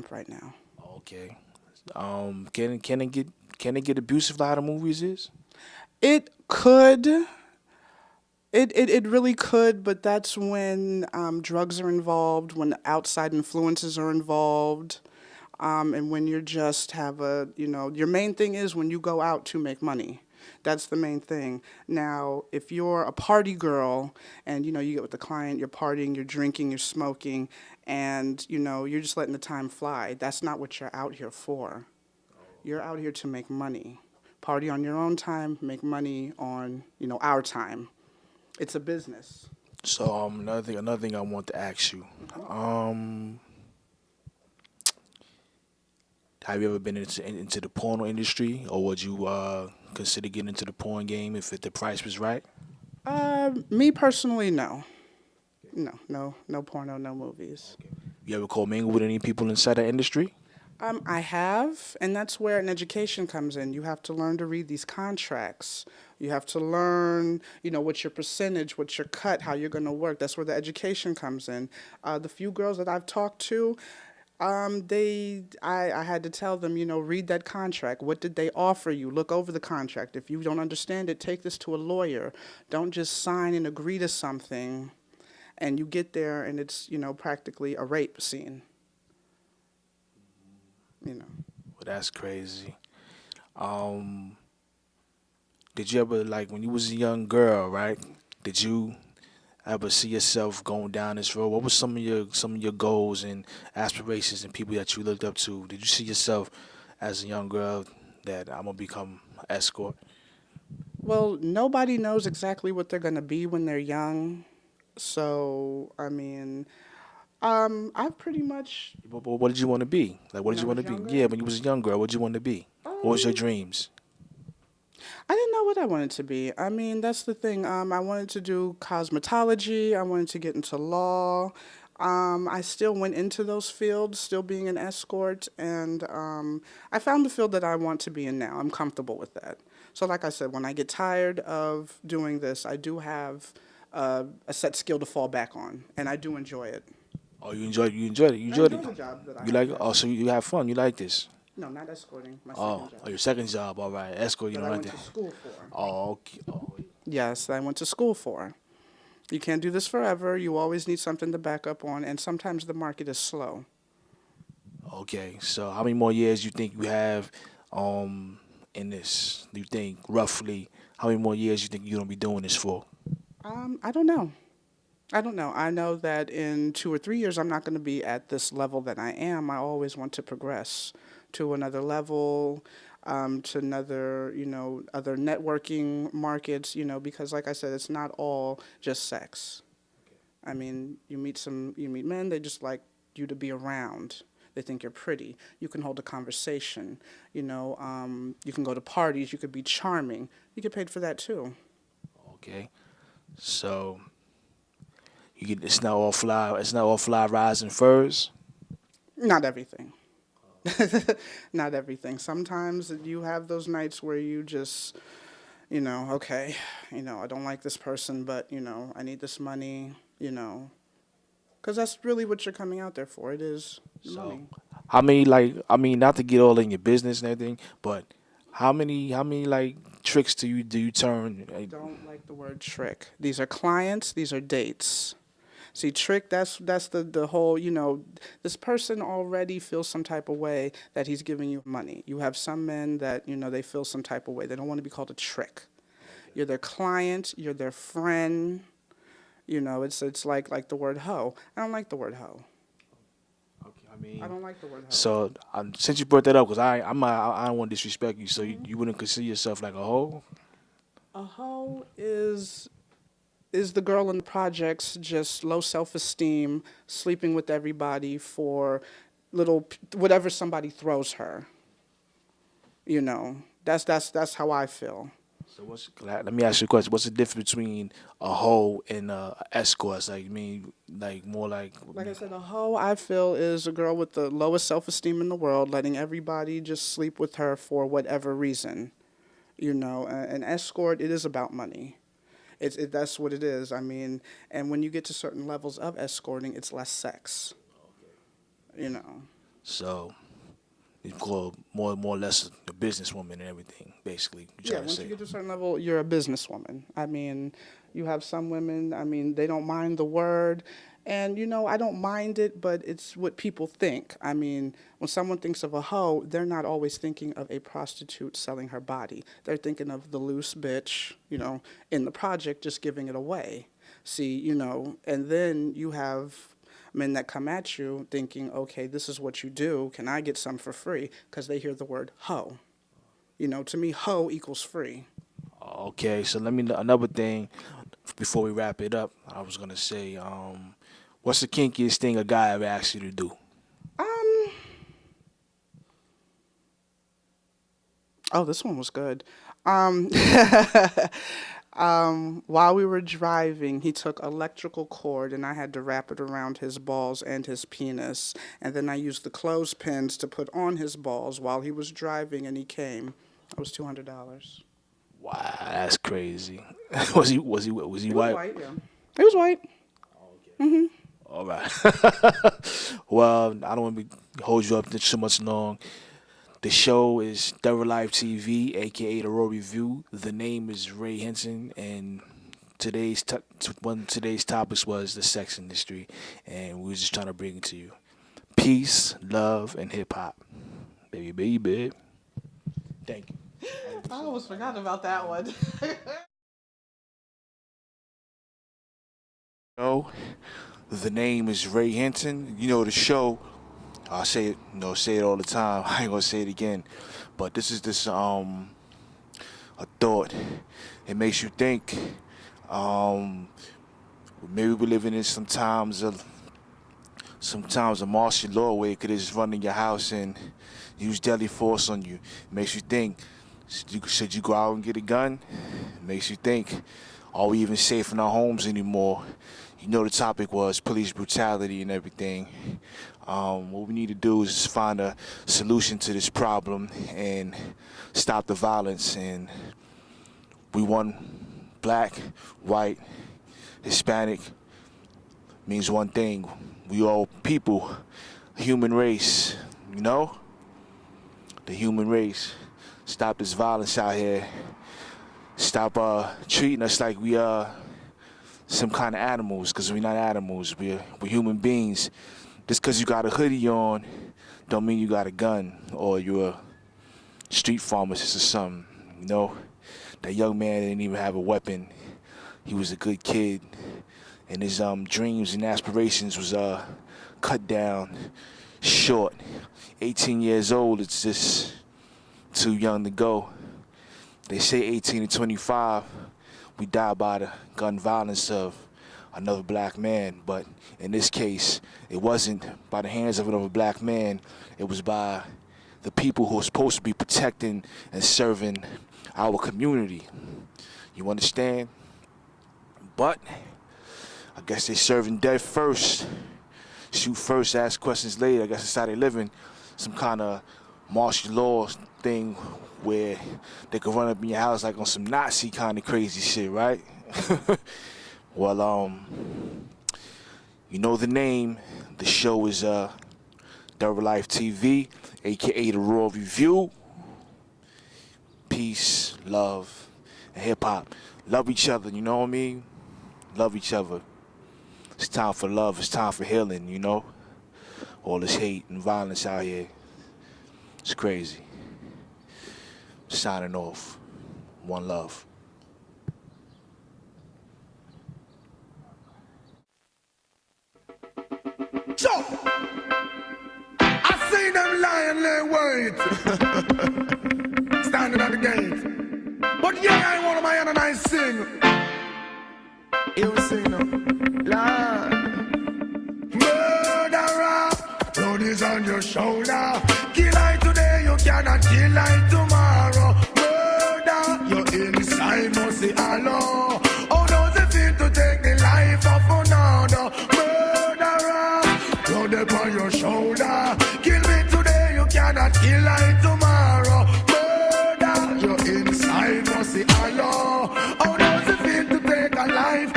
right now. Okay. Can it get abusive like how the movies is? It could, it really could, but that's when drugs are involved, when outside influences are involved, and when you're just have your main thing is when you go out to make money. That's the main thing. Now, if you're a party girl and you get with the client, you're partying, you're drinking, you're smoking, and you're just letting the time fly. That's not what you're out here for. You're out here to make money. Party on your own time, make money on, our time. It's a business. So another thing I want to ask you. Um, have you ever been into the porno industry, or would you consider getting into the porn game if the price was right? Me personally, no. No, no, no porno, no movies. You ever co-mingle with any people inside the industry? I have, and that's where an education comes in. You have to learn to read these contracts. You have to learn, what's your percentage, what's your cut, how you're going to work. That's where the education comes in. The few girls that I've talked to, I had to tell them, read that contract. What did they offer you? Look over the contract. If you don't understand it, take this to a lawyer. Don't just sign and agree to something, and you get there and it's, practically a rape scene. You know. Well, that's crazy. Um, did you ever like when you was a young girl, right? Did you ever see yourself going down this road? What was some of your goals and aspirations and people that you looked up to? Did you see yourself as a young girl that I'm gonna become an escort? Well, nobody knows exactly what they're going to be when they're young. So, I mean, I've pretty much, But what did you want to be? Like, what when did I you want was to be? younger, Yeah, when you was a young girl, what did you want to be? What was your um, dreams? I didn't know what I wanted to be. I mean, that's the thing. I wanted to do cosmetology. I wanted to get into law. I still went into those fields, still being an escort, and I found the field that I want to be in now. I'm comfortable with that. So, like I said, when I get tired of doing this, I do have a set skill to fall back on, and I do enjoy it. Oh, you enjoyed it, you I enjoyed it. enjoy the job that I You have, like it? Oh, yes. so you have fun. You like this? No, not escorting, my second Oh, job your second job, all right. Escort, you that don't I like went that. to school for. Oh, okay. Oh, Yes, I went to school for. You can't do this forever. You always need something to back up on, and sometimes the market is slow. okay. So, how many more years you think you have, um, in this? Do you think roughly how many more years you think you're gonna be doing this for? I don't know. I don't know. I know that in 2 or 3 years, I'm not going to be at this level that I am. I always want to progress to another level, to another, other networking markets, because like I said, it's not all just sex. I mean, you meet men, they just like you to be around. They think you're pretty. You can hold a conversation. You can go to parties. You could be charming. You get paid for that too. Okay. So you get it's not all fly. It's not all fly rise and furs. Not everything. Not everything. Sometimes you have those nights where you just, okay, I don't like this person, but, I need this money, because that's really what you're coming out there for. It is So money. how many like I mean not to get all in your business and everything, but how many like tricks do you turn? I don't like the word trick. These are clients, these are dates. See, trick, that's the whole, this person already feels some type of way that he's giving you money. You have some men that, they feel some type of way. They don't want to be called a trick. You're their client, you're their friend. It's like the word hoe. I don't like the word hoe. Okay, I I mean, don't like the word hoe. so since you brought that up, because I don't want to disrespect you, so you, Hmm. you wouldn't consider yourself like a hoe? A hoe is the girl in the projects just low self-esteem, sleeping with everybody for whatever somebody throws her. That's how I feel. So let me ask you a question. What's the difference between a hoe and a escort? Like, you mean like more like Like I said, a hoe I feel is a girl with the lowest self-esteem in the world, letting everybody just sleep with her for whatever reason. An escort, it is about money. That's what it is. I mean, and when you get to certain levels of escorting, it's less sex. You know. So you call more or less a businesswoman and everything. Basically, you're Yeah, trying to once you say. get to a certain level, you're a businesswoman. I mean, you have some women, I mean, they don't mind the word. And, I don't mind it, but it's what people think. I mean, when someone thinks of a hoe, they're not always thinking of a prostitute selling her body. They're thinking of the loose bitch, in the project just giving it away. See, and then you have men that come at you thinking, okay, this is what you do. Can I get some for free? Because they hear the word hoe. To me, hoe equals free. Okay, so let me another thing before we wrap it up. I was gonna say, what's the kinkiest thing a guy ever asked you to do? Um, oh, this one was good. Um, while we were driving, he took electrical cord and I had to wrap it around his balls and his penis. And then I used the clothespins to put on his balls while he was driving and he came. That was $200. Wow, that's crazy. Was he He was white? white, yeah. He was white. All right. Well, I don't want to hold you up too much long. The show is Thorough Life TV, aka the Raw Review. The name is Ray Henson, and one of today's topics was the sex industry, and we were just trying to bring it to you. Peace, love, and hip hop, baby. Thank you. I almost forgot about that one. Show. The name is Ray Henson. The show. I say it, say it all the time. I ain't gonna say it again. But this is a thought. It makes you think. Maybe we're living in sometimes a martial law where it could just run in your house and use deadly force on you. It makes you think. Should you go out and get a gun? It makes you think. Are we even safe in our homes anymore? The topic was police brutality and everything. What we need to do is find a solution to this problem and stop the violence. And we want black, white, Hispanic means one thing. We all people, human race, the human race. Stop this violence out here. Stop treating us like we are some kind of animals, because we're not animals. We're human beings. Just because you got a hoodie on don't mean you got a gun or you're a street pharmacist or something. That young man didn't even have a weapon. He was a good kid, and his dreams and aspirations was cut down short. 18 years old, it's just too young to go. They say 18 to 25, we die by the gun violence of another black man. But in this case, it wasn't by the hands of another black man. It was by the people who are supposed to be protecting and serving our community. You understand? But I guess they serving dead first. Shoot first, ask questions later. I guess that's how they living. Some kind of martial law thing where they could run up in your house like on some Nazi kind of crazy shit, right? Well, the name. The show is Thorough Life TV, aka the Raw Review. Peace, love, and hip hop. Love each other, you know what I mean? Love each other. It's time for love. It's time for healing, All this hate and violence out here. It's crazy. Signing off. One love. So, I see them lying there wait. Standing at the gate. But yeah, I want my hand and I sing. You sing now. Lord. Murderer, blood is on your shoulder. Kill I today, you cannot kill I tomorrow. Murder, your inside must be alone. How does it feel to take the life of another? Murderer, blood upon your shoulder. Kill me today, you cannot kill I tomorrow. Murder, your inside must be alone. How does it feel to take a life?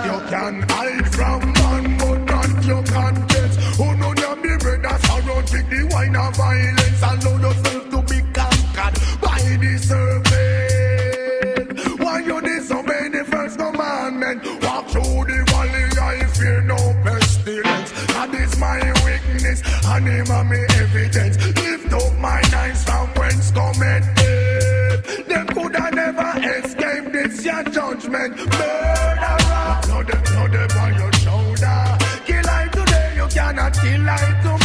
You can hide from man, but not your conscience. Who know you be brothers around with the violence. Allow yourself to be conquered by the serpent. Why you disobey the first commandment? Walk through the valley, I fear no pestilence. That is my weakness, and him and me evidence. Lift up my eyes from whence cometh death. Them coulda never escape this your judgment. Murderer, blood on your shoulder. Kill I today, you cannot kill I tomorrow.